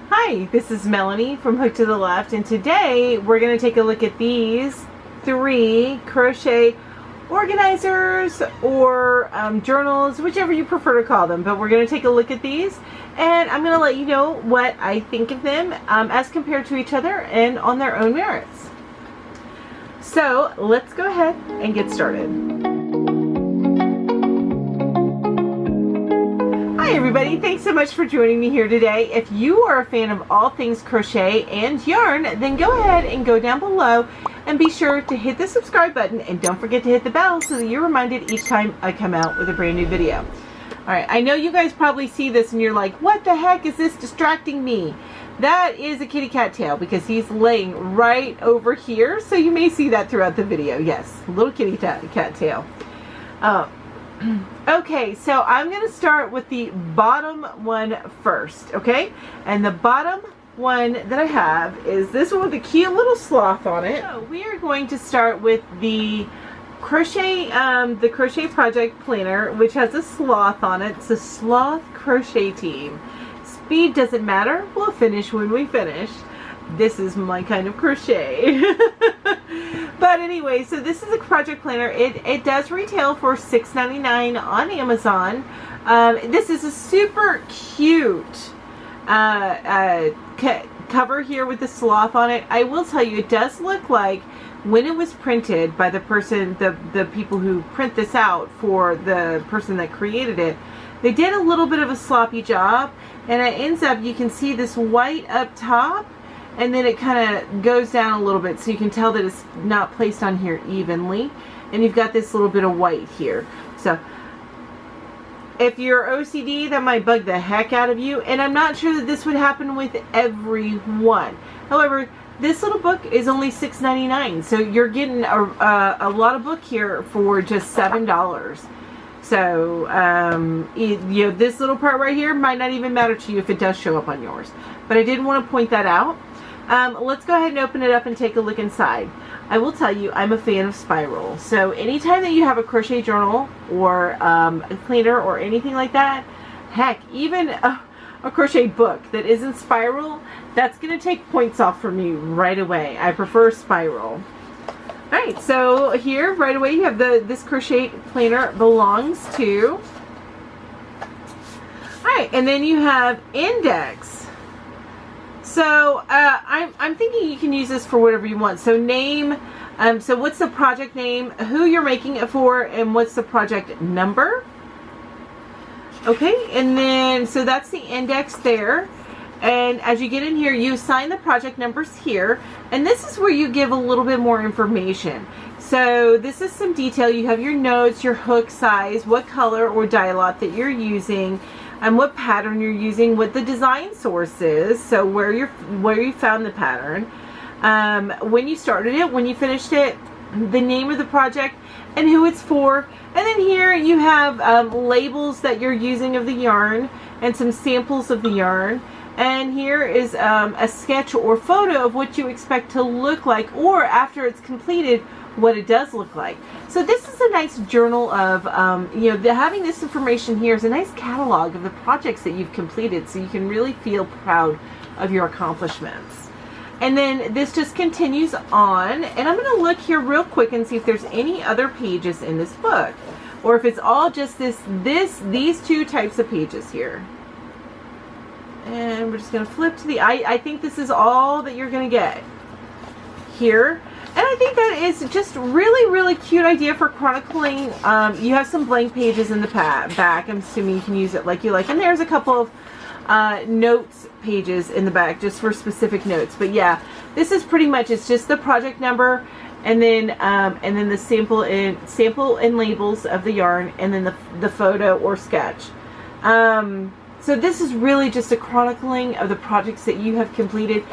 Hi, this is Melanie from Hook to the Left, and today we're going to take a look at these 3 crochet organizers or journals, whichever you prefer to call them. But we're going to take a look at these, and I'm going to let you know what I think of them as compared to each other and on their own merits. So let's go ahead and get started. Hi everybody, thanks so much for joining me here today. If you are a fan of all things crochet and yarn, then go ahead and go down below and be sure to hit the subscribe button, and don't forget to hit the bell so that you're reminded each time I come out with a brand new video. Alright, I know you guys probably see this and you're like, what the heck is this distracting me? That is a kitty cat tail because he's laying right over here, so you may see that throughout the video. Yes, little kitty cat tail. Okay, so I'm going to start with the bottom one first, okay? And the bottom one that I have is this one with the cute little sloth on it. So we are going to start with the Crochet Project Planner, which has a sloth on it. It's a sloth crochet team. Speed doesn't matter. We'll finish when we finish. This is my kind of crochet. But anyway, so this is a project planner. It does retail for $6.99 on Amazon. This is a super cute cover here with the sloth on it. I will tell you, it does look like when it was printed by the person, the people who print this out for the person that created it, they did a little bit of a sloppy job, and it ends up, you can see this white up top, and then it kind of goes down a little bit, so you can tell that it's not placed on here evenly, and you've got this little bit of white here. So if you're OCD, that might bug the heck out of you, and I'm not sure that this would happen with everyone. However, this little book is only $6.99, so you're getting a lot of book here for just $7. So you know, this little part right here might not even matter to you if it does show up on yours, but I did want to point that out. Let's go ahead and open it up and take a look inside. I will tell you, I'm a fan of spiral. So anytime that you have a crochet journal or a planner or anything like that, heck, even a crochet book that isn't spiral, that's going to take points off for me right away. I prefer spiral. Alright, so here right away you have this crochet planner belongs to. Alright, and then you have index. So I'm thinking you can use this for whatever you want. So name, so what's the project name, who you're making it for, and what's the project number. Okay, and then so that's the index there. And as you get in here, you assign the project numbers here, and this is where you give a little bit more information. So this is some detail. You have your notes, your hook size, what color or dye lot that you're using, and what pattern you're using, what the design source is, so where you found the pattern, when you started it, when you finished it, the name of the project, and who it's for. And then here you have labels that you're using of the yarn and some samples of the yarn. And here is a sketch or photo of what you expect to look like, or after it's completed, what it does look like. So this is a nice journal of, you know, having this information here is a nice catalog of the projects that you've completed, so you can really feel proud of your accomplishments. And then this just continues on, and I'm going to look here real quick and see if there's any other pages in this book, or if it's all just these 2 types of pages here. And we're just going to flip to the, I think this is all that you're going to get here. And I think that is just really cute idea for chronicling. You have some blank pages in the back. I'm assuming you can use it like you like. And there's a couple of notes pages in the back just for specific notes. But yeah, this is pretty much, it's just the project number, and then the sample and labels of the yarn, and then the photo or sketch. So this is really just a chronicling of the projects that you have completed.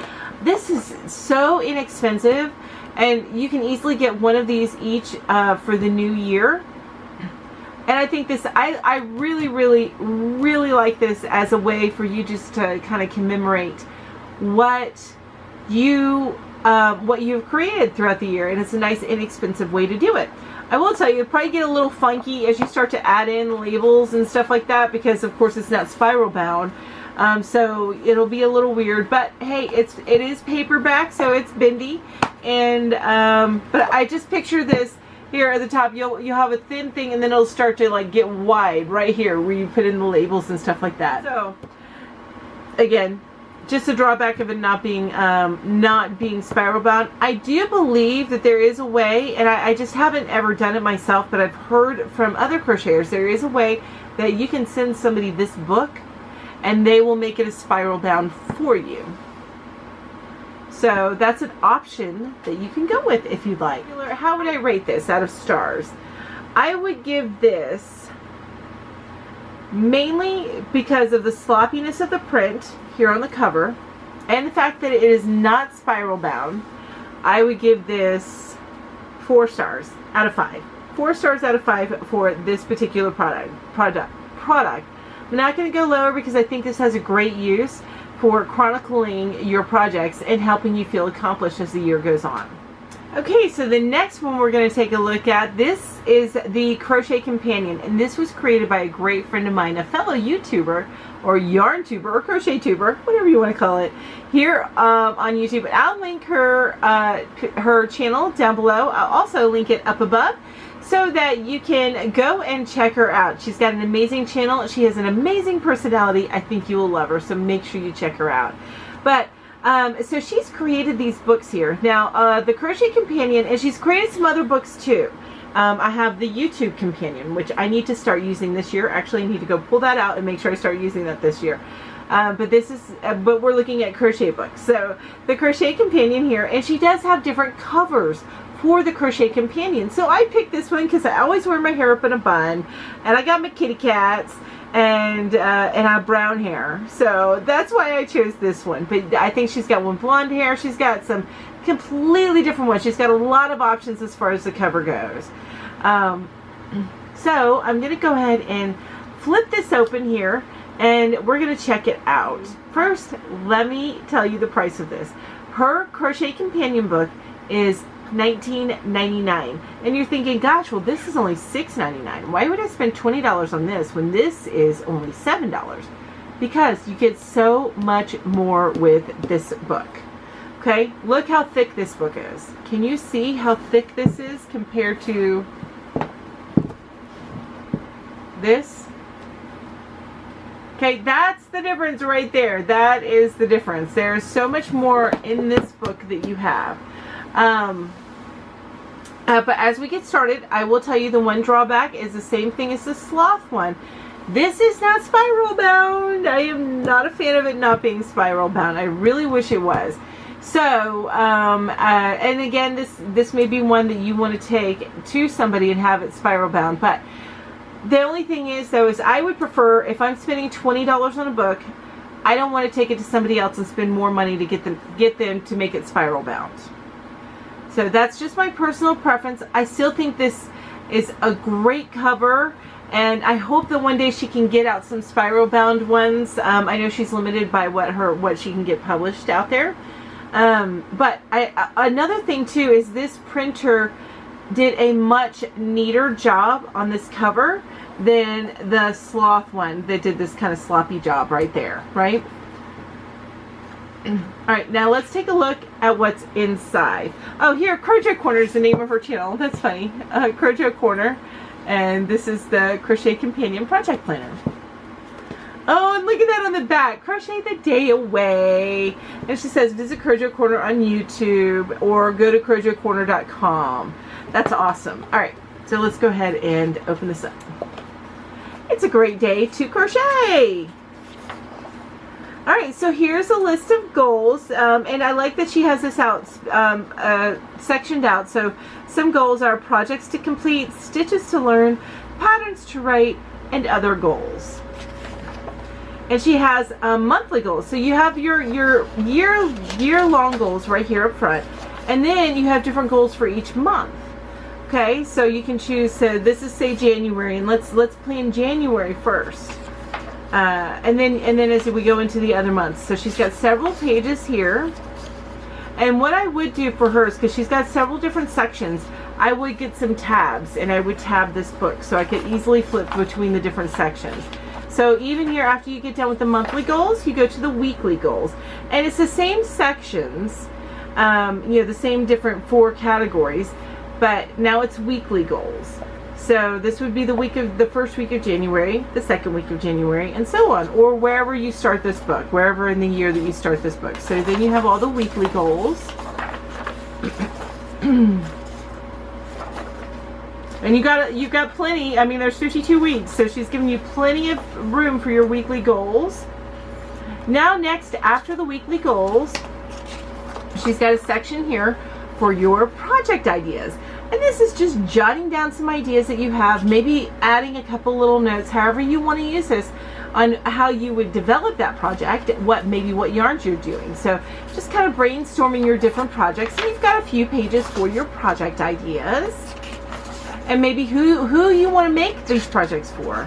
This is so inexpensive, and you can easily get one of these each for the new year. And I think this, I really like this as a way for you just to kind of commemorate what you've created throughout the year, and it's a nice inexpensive way to do it. I will tell you, it'll probably get a little funky as you start to add in labels and stuff like that, because of course it's not spiral bound. So it'll be a little weird, but hey, it is paperback, so it's bendy. And but I just picture this here at the top. You'll have a thin thing, and then it'll start to like get wide right here where you put in the labels and stuff like that. So again, just a drawback of it not being spiral bound. I do believe that there is a way, and I just haven't ever done it myself, but I've heard from other crocheters there is a way that you can send somebody this book and they will make it a spiral bound for you. So that's an option that you can go with if you'd like. How would I rate this out of stars? I would give this, mainly because of the sloppiness of the print here on the cover and the fact that it is not spiral bound, I would give this 4 stars out of 5. 4 stars out of 5 for this particular product. I'm not going to go lower because I think this has a great use for chronicling your projects and helping you feel accomplished as the year goes on. Okay, so the next one we're going to take a look at, this is the Crochet Companion, and this was created by a great friend of mine, a fellow YouTuber, or yarn tuber, or crochet tuber, whatever you want to call it, here on YouTube. I'll link her channel down below. I'll also link it up above so that you can go and check her out. She's got an amazing channel. She has an amazing personality. I think you will love her, so make sure you check her out. But so she's created these books here. Now, the Crochet Companion, and she's created some other books too. I have the YouTube Companion, which I need to start using this year. Actually, I need to go pull that out and make sure I start using that this year. But we're looking at crochet books. So the Crochet Companion here, and she does have different covers for the Crochet Companion. So I picked this one because I always wear my hair up in a bun, and I got my kitty cats, and I have brown hair, so that's why I chose this one. But I think she's got one blonde hair. She's got some completely different ones. She's got a lot of options as far as the cover goes. So I'm going to go ahead and flip this open here, and we're going to check it out. First, let me tell you the price of this. Her Crochet Companion book is $19.99, and you're thinking, gosh, well, this is only $6.99. Why would I spend $20 on this when this is only $7? Because you get so much more with this book. Okay, look how thick this book is. Can you see how thick this is compared to this? Okay, that's the difference right there. That is the difference. There's so much more in this book that you have. But as we get started, I will tell you the one drawback is the same thing as the sloth one. This is not spiral bound. I am not a fan of it not being spiral bound. I really wish it was. So, and again, this may be one that you want to take to somebody and have it spiral bound. But the only thing is, though, is I would prefer, if I'm spending $20 on a book, I don't want to take it to somebody else and spend more money to get them to make it spiral bound. So that's just my personal preference. I still think this is a great cover, and I hope that one day she can get out some spiral bound ones. I know she's limited by what she can get published out there. But another thing too is this printer did a much neater job on this cover than the sloth one that did this kind of sloppy job right there, right? Alright, now let's take a look at what's inside. Oh, here, Crochet Corner is the name of her channel. That's funny. Crochet Corner. And this is the Crochet Companion Project Planner. Oh, and look at that on the back. Crochet the day away. And she says, visit Crochet Corner on YouTube or go to crochetcorner.com. That's awesome. Alright, so let's go ahead and open this up. It's a great day to crochet. Alright, so here's a list of goals, and I like that she has this out, sectioned out. So some goals are projects to complete, stitches to learn, patterns to write, and other goals. And she has monthly goals. So you have your year-long goals right here up front, and then you have different goals for each month. Okay, so you can choose. So this is, say, January, and let's plan January first. And then as we go into the other months. So she's got several pages here. And what I would do for hers, because she's got several different sections, I would get some tabs and I would tab this book so I could easily flip between the different sections. So even here, after you get done with the monthly goals, you go to the weekly goals. And it's the same sections, the same different 4 categories, but now it's weekly goals. So this would be the first week of January, the second week of January, and so on, or wherever you start this book, wherever in the year that you start this book. So then you have all the weekly goals. And you've got plenty. I mean, there's 52 weeks, so she's giving you plenty of room for your weekly goals. Now next, after the weekly goals, she's got a section here for your project ideas. And this is just jotting down some ideas that you have, maybe adding a couple little notes, however you want to use this, on how you would develop that project, what yarns you're doing. So just kind of brainstorming your different projects. And you've got a few pages for your project ideas. And maybe who you want to make these projects for,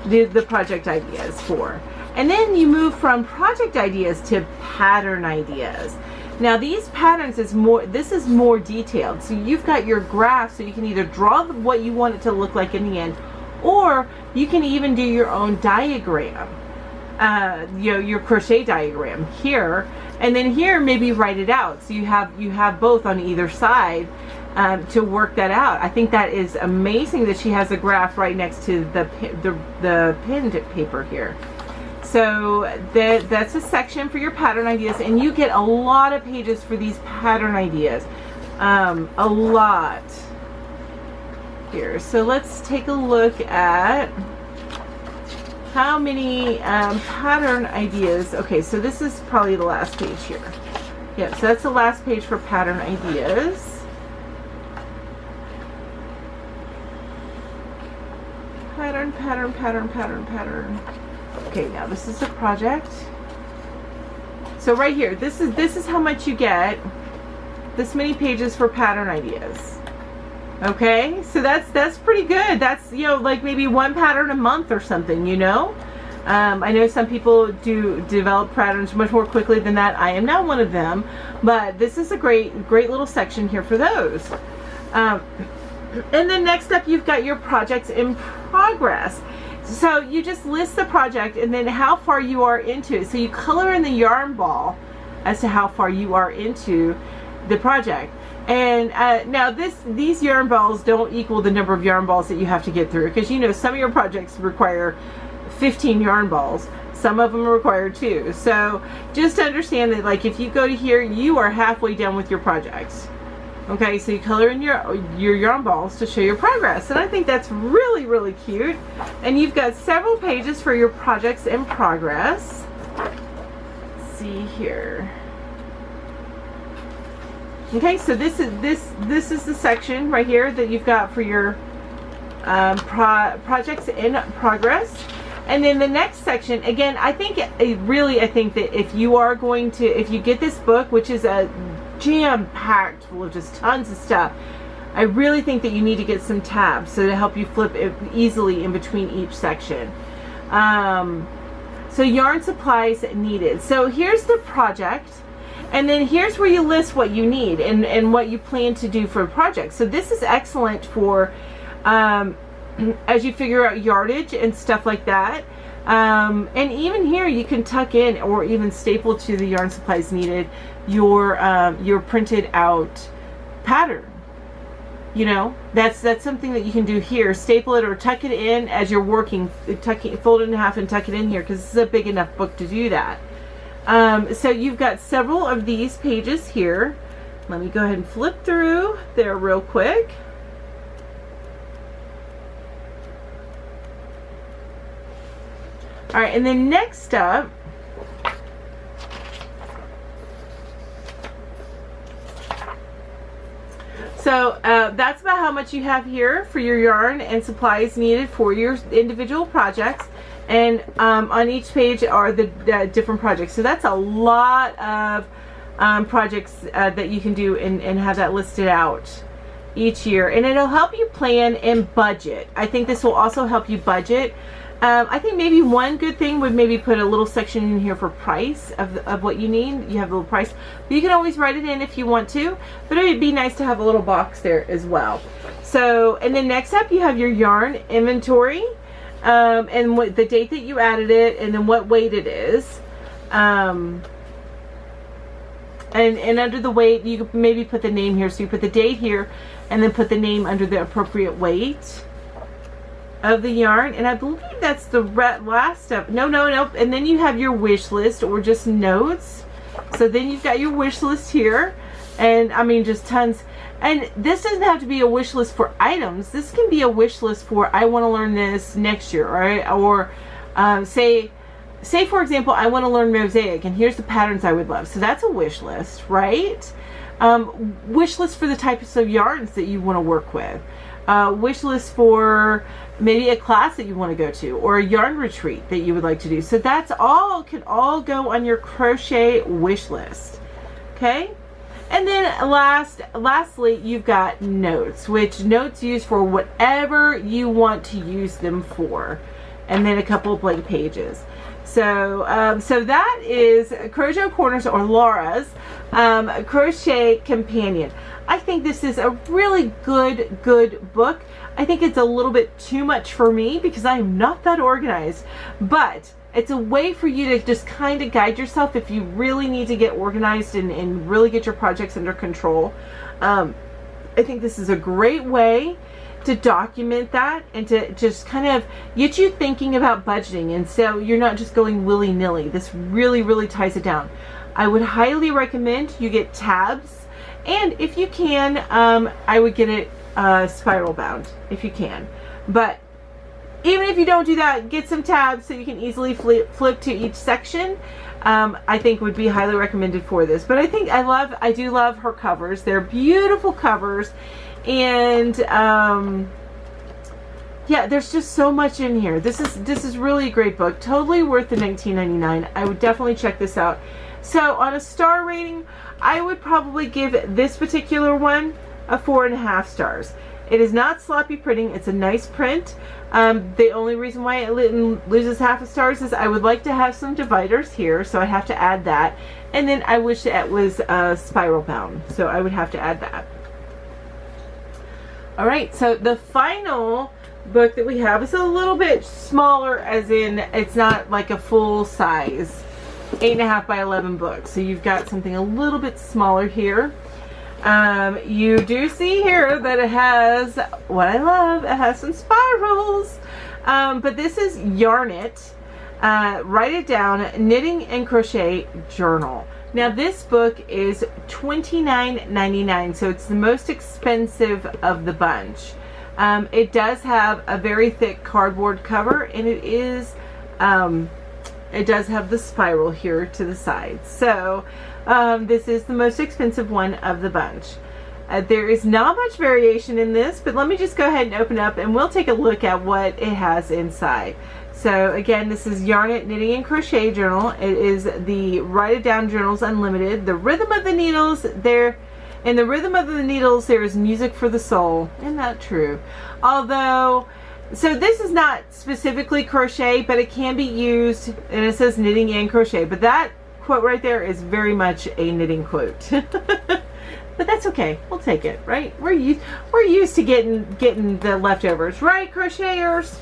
the project ideas for. And then you move from project ideas to pattern ideas. Now these patterns this is more detailed. So you've got your graph, so you can either draw what you want it to look like in the end, or you can even do your own diagram, your crochet diagram here, and then here maybe write it out. So you have both on either side to work that out. I think that is amazing that she has a graph right next to the pinned paper here. So that's a section for your pattern ideas, and you get a lot of pages for these pattern ideas, a lot here. So let's take a look at how many pattern ideas. Okay, so this is probably the last page here. Yeah, so that's the last page for pattern ideas. Pattern. Okay, now this is the project. So right here, this is how much you get. This many pages for pattern ideas. Okay, so that's pretty good. That's, like maybe 1 pattern a month or something, I know some people do develop patterns much more quickly than that. I am not one of them, but this is a great little section here for those. And then next up, you've got your projects in progress. So you just list the project and then how far you are into it. So you color in the yarn ball as to how far you are into the project. And now these yarn balls don't equal the number of yarn balls that you have to get through, because some of your projects require 15 yarn balls. Some of them require 2. So just understand that, like, if you go to here, you are halfway done with your projects. Okay, so you color in your yarn balls to show your progress, and I think that's really cute. And you've got several pages for your projects in progress. Let's see here. Okay, so this is the section right here that you've got for your projects in progress. And then the next section, again, I think that if you get this book, which is a jam-packed full of just tons of stuff, I really think that you need to get some tabs so to help you flip it easily in between each section. So yarn supplies needed. So here's the project, and then here's where you list what you need and what you plan to do for a project. So this is excellent for as you figure out yardage and stuff like that. And even here you can tuck in or even staple to the yarn supplies needed your printed out pattern. That's something that you can do here. Staple it or tuck it in as you're working. Fold it in half and tuck it in here, because this is a big enough book to do that. So you've got several of these pages here. Let me go ahead and flip through there real quick. All right, and then next up, so that's about how much you have here for your yarn and supplies needed for your individual projects. And on each page are the different projects. So that's a lot of projects that you can do and have that listed out each year. And it'll help you plan and budget. I think this will also help you budget. I think maybe one good thing would maybe put a little section in here for price of what you need. You have a little price, but you can always write it in if you want to, but it would be nice to have a little box there as well. So, and then next up you have your yarn inventory. and what the date that you added it, and then what weight it is. And under the weight, you could maybe put the name here. So you put the date here, and then put the name under the appropriate weight of the yarn. And I believe that's the last step. No. And then you have your wish list, or just notes. So then you've got your wish list here, and I mean, just tons. And this doesn't have to be a wish list for items. This can be a wish list for, I want to learn this next year, right? Or say for example, I want to learn mosaic, and here's the patterns I would love. So that's a wish list, right? Wish list for the types of yarns that you want to work with. Wish list for maybe a class that you want to go to, or a yarn retreat that you would like to do. So that's all, can all go on your crochet wish list. Okay? And then lastly, you've got notes, which notes use for whatever you want to use them for. And then a couple of blank pages. So, so that is Crochet Corners, or Laura's Crochet Companion. I think this is a really good book. I think it's a little bit too much for me because I am not that organized, but it's a way for you to just kind of guide yourself if you really need to get organized and really get your projects under control. I think this is a great way to document that and to just kind of get you thinking about budgeting, and so you're not just going willy-nilly. This really ties it down. I would highly recommend you get tabs, and if you can, I would get it spiral bound if you can. But even if you don't do that, get some tabs so you can easily flip to each section. I think would be highly recommended for this. But I do love her covers. They're beautiful covers, and yeah, there's just so much in here. This is really a great book. Totally worth the $19.99. I would definitely check this out. So on a star rating, I would probably give this particular one a 4.5 stars. It is not sloppy printing. It's a nice print. The only reason why it loses half a stars is I would like to have some dividers here, so I have to add that. And then I wish it was spiral bound, so I would have to add that. All right, so the final book that we have is a little bit smaller, as in it's not like a full size 8.5 by 11 book. So you've got something a little bit smaller here. You do see here that it has what I love. It has some spirals, but this is Yarn It, Write It Down, Knitting and Crochet Journal. Now this book is $29.99, so it's the most expensive of the bunch. It does have a very thick cardboard cover, and it does have the spiral here to the side. So this is the most expensive one of the bunch. There is not much variation in this, but let me just go ahead and open up and we'll take a look at what it has inside. So again, this is Yarn It, Knitting and Crochet Journal. It is the Write It Down Journals Unlimited. The Rhythm of the Needles, in the Rhythm of the Needles, there is music for the soul. Isn't that true? Although, so this is not specifically crochet, but it can be used, and it says knitting and crochet, but that quote right there is very much a knitting quote. But that's okay, we'll take it, right? We're used to getting the leftovers, right, crocheters?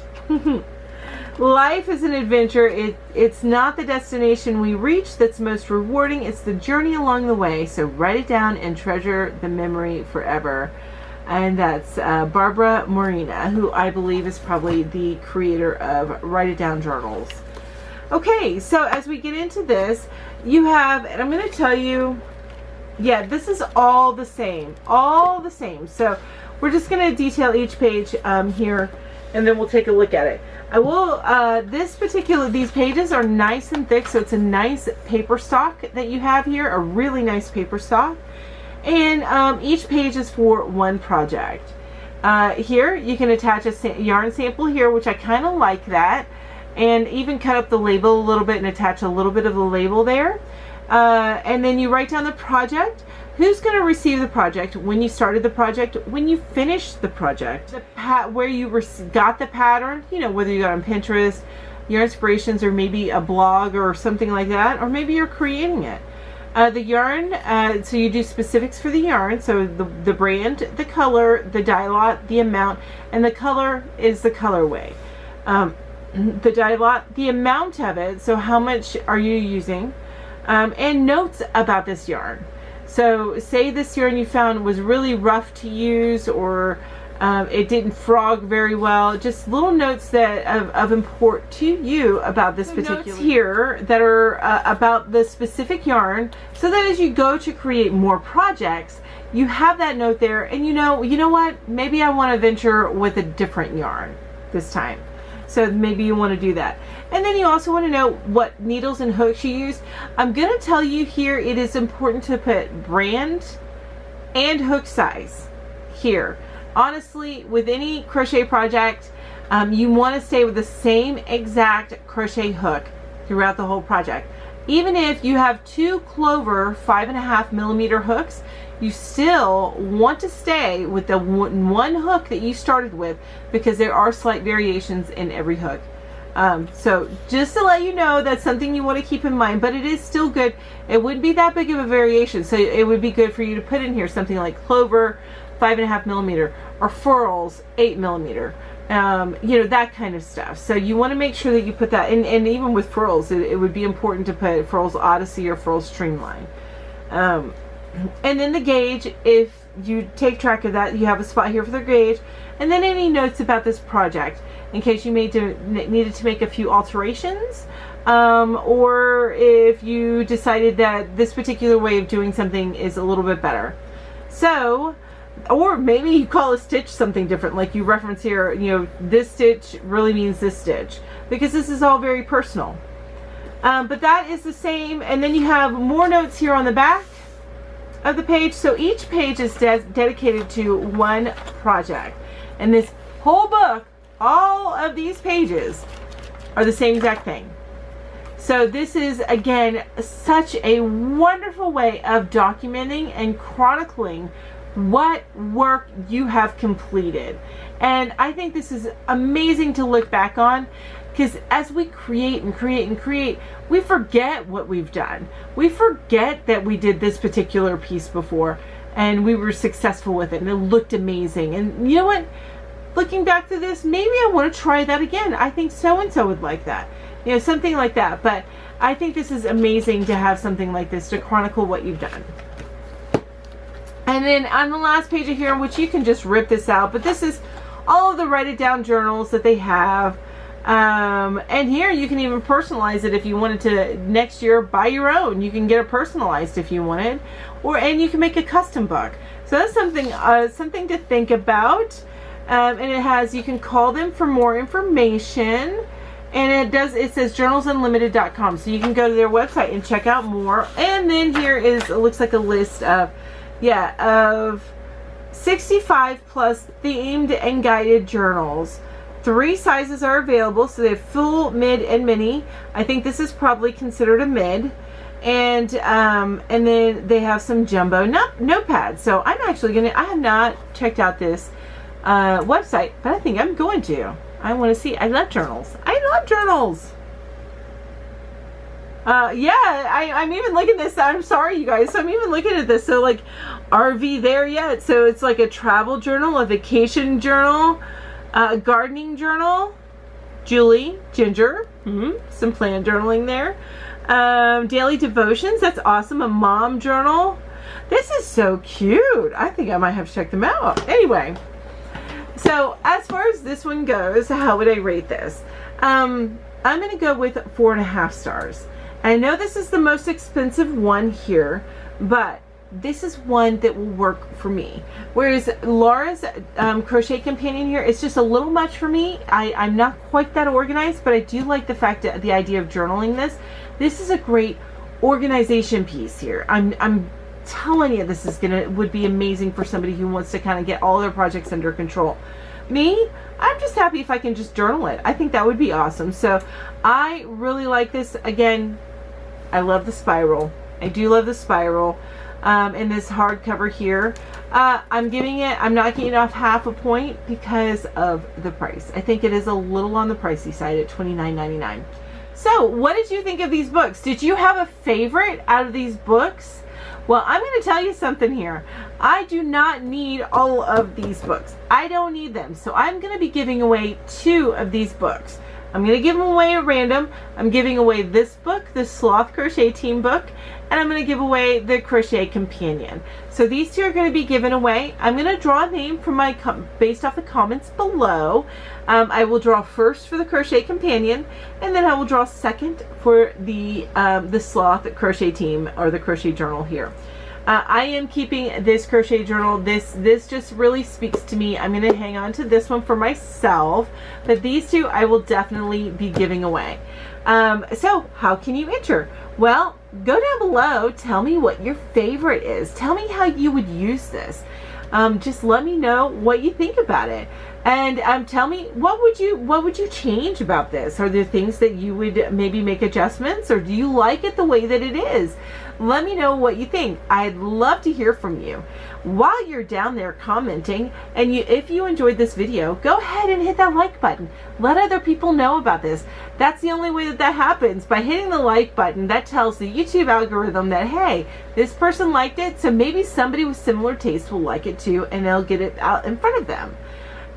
Life is an adventure. It's not the destination we reach that's most rewarding, it's the journey along the way. So write it down and treasure the memory forever. And that's Barbara Morena, who I believe is probably the creator of Write It Down Journals. Okay, so as we get into this, you have, and I'm going to tell you, yeah, this is all the same. So we're just going to detail each page here, and then we'll take a look at it. I will, these pages are nice and thick, so it's a nice paper stock that you have here, a really nice paper stock. And each page is for one project. Here you can attach a yarn sample here, which I kind of like that, and even cut up the label a little bit and attach a little bit of the label there. And then you write down the project, who's going to receive the project, when you started the project, when you finished the project, where you got the pattern, you know, whether you got on Pinterest, your inspirations, or maybe a blog or something like that, or maybe you're creating it. The yarn, so you do specifics for the yarn, so the brand, the color, the dye lot, the amount, and the color is the colorway. the dye lot, the amount of it, so how much are you using, and notes about this yarn. So say this yarn you found was really rough to use, or it didn't frog very well, just little notes that of import to you about this particular notes here that are about the specific yarn, so that as you go to create more projects, you have that note there, and you know what, maybe I want to venture with a different yarn this time. So maybe you want to do that. And then you also want to know what needles and hooks you use. I'm going to tell you here, it is important to put brand and hook size here. Honestly, with any crochet project, you want to stay with the same exact crochet hook throughout the whole project. Even if you have 2 Clover 5.5 millimeter hooks, you still want to stay with the one hook that you started with, because there are slight variations in every hook. So just to let you know, that's something you want to keep in mind, but it is still good. It wouldn't be that big of a variation, so it would be good for you to put in here something like Clover 5.5 millimeter or Furls 8 millimeter. You know, that kind of stuff. So you want to make sure that you put that in, and even with Furls, it would be important to put Furls Odyssey or Furls Streamline. And then the gauge, if you take track of that, you have a spot here for the gauge, and then any notes about this project in case you needed to make a few alterations, or if you decided that this particular way of doing something is a little bit better. So, or maybe you call a stitch something different, like you reference here, you know, this stitch really means this stitch, because this is all very personal. But that is the same, and then you have more notes here on the back of the page. So each page is dedicated to one project, and this whole book, all of these pages are the same exact thing. So this is, again, such a wonderful way of documenting and chronicling what work you have completed. And I think this is amazing to look back on, because as we create and create and create, we forget what we've done. We forget that we did this particular piece before and we were successful with it and it looked amazing. And you know what? Looking back to this, maybe I want to try that again. I think so-and-so would like that. You know, something like that. But I think this is amazing to have something like this to chronicle what you've done. And then on the last page of here, which you can just rip this out, but this is all of the write it down journals that they have. And here you can even personalize it if you wanted to next year buy your own. You can get it personalized if you wanted, and you can make a custom book. So that's something to think about. And it has, you can call them for more information, and it says journalsunlimited.com, so you can go to their website and check out more. And then here is, it looks like a list of 65 plus themed and guided journals. 3 sizes are available, so they have full, mid, and mini. I think this is probably considered a mid. And then they have some jumbo notepads. So I'm actually I have not checked out this website, but I think I'm going to. I want to see. I love journals. I'm even looking at this. I'm sorry, you guys. So I'm even looking at this. So like, RV there yet? So it's like a travel journal, a vacation journal, a gardening journal. Julie, Ginger, some plan journaling there. Daily devotions. That's awesome. A mom journal. This is so cute. I think I might have to check them out. Anyway, so as far as this one goes, how would I rate this? I'm going to go with 4.5 stars. I know this is the most expensive one here, but this is one that will work for me. Whereas Laura's Crochet Companion here, it's just a little much for me. I'm not quite that organized, but I do like the fact that the idea of journaling this. This is a great organization piece here. I'm telling you, this is would be amazing for somebody who wants to kind of get all their projects under control. Me, I'm just happy if I can just journal it. I think that would be awesome. So I really like this. Again, I love the spiral. I do love the spiral. In this hardcover here, I'm not getting off half a point because of the price. I think it is a little on the pricey side at $29.99. So what did you think of these books? Did you have a favorite out of these books? Well, I'm going to tell you something here. I do not need all of these books. I don't need them. So I'm going to be giving away 2 of these books. I'm going to give them away at random. I'm giving away this book, the Sloth Crochet Team book, and I'm going to give away the Crochet Companion. So these two are going to be given away. I'm going to draw a name from my based off the comments below. I will draw first for the Crochet Companion, and then I will draw second for the Sloth Crochet Team, or the Crochet Journal here. I am keeping this crochet journal. This just really speaks to me. I'm going to hang on to this one for myself, but these two I will definitely be giving away. So how can you enter? Well, go down below. Tell me what your favorite is. Tell me how you would use this. Just let me know what you think about it, and tell me what would you change about this. Are there things that you would maybe make adjustments, or do you like it the way that it is? Let me know what you think. I'd love to hear from you. While you're down there commenting, and if you enjoyed this video, go ahead and hit that like button. Let other people know about this. That's the only way that happens. By hitting the like button, that tells the YouTube algorithm that, hey, this person liked it, so maybe somebody with similar taste will like it too, and they'll get it out in front of them.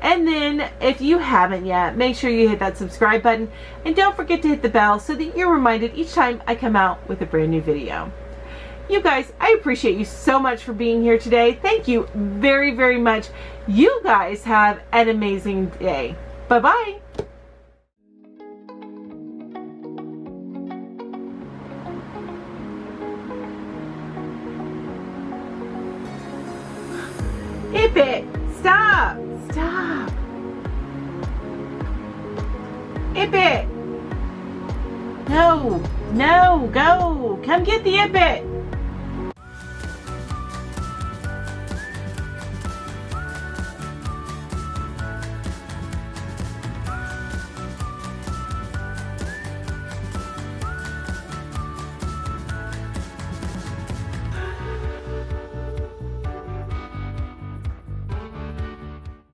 And then if you haven't yet, make sure you hit that subscribe button, and don't forget to hit the bell so that you're reminded each time I come out with a brand new video. You guys, I appreciate you so much for being here today. Thank you very, very much. You guys have an amazing day. Bye-bye. Ip it. Stop. Stop. Ip it. No. No. Go. Come get the Ip it.